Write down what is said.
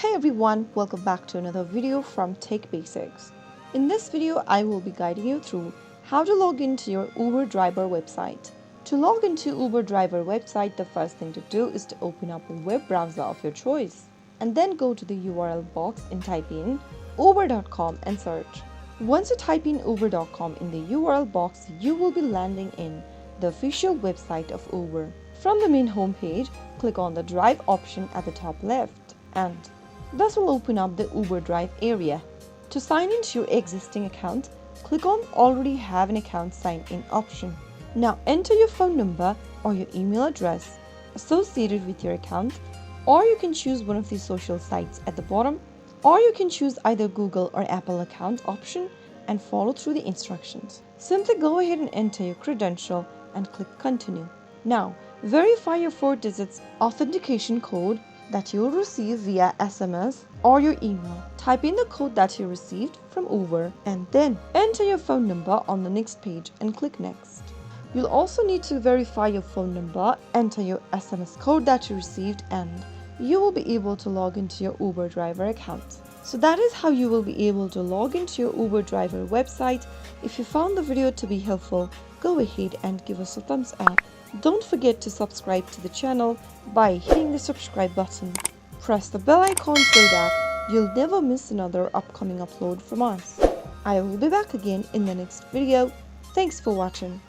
Hey everyone, welcome back to another video from Tech Basics. In this video, I will be guiding you through how to log into your Uber driver website. To log into Uber driver website, the first thing to do is to open up a web browser of your choice and then go to the URL box and type in uber.com and search. Once you type in uber.com in the URL box, you will be landing in the official website of Uber. From the main homepage, click on the Drive option at the top left, and this will open up the Uber Drive area. To sign into your existing account, click on Already Have an Account Sign In option. Now enter your phone number or your email address associated with your account, or you can choose one of these social sites at the bottom, or you can choose either Google or Apple account option and follow through the instructions. Simply go ahead and enter your credential and click Continue. Now, verify your 4 digits authentication code that you will receive via SMS or your email. Type in the code that you received from Uber and then enter your phone number on the next page and click Next. You'll also need to verify your phone number, enter your SMS code that you received, and you will be able to log into your Uber driver account. So that is how you will be able to log into your Uber driver website. If you found the video to be helpful, go ahead and give us a thumbs up. Don't forget to subscribe to the channel by hitting the subscribe button. Press the bell icon so that you'll never miss another upcoming upload from us. I will be back again in the next video. Thanks for watching.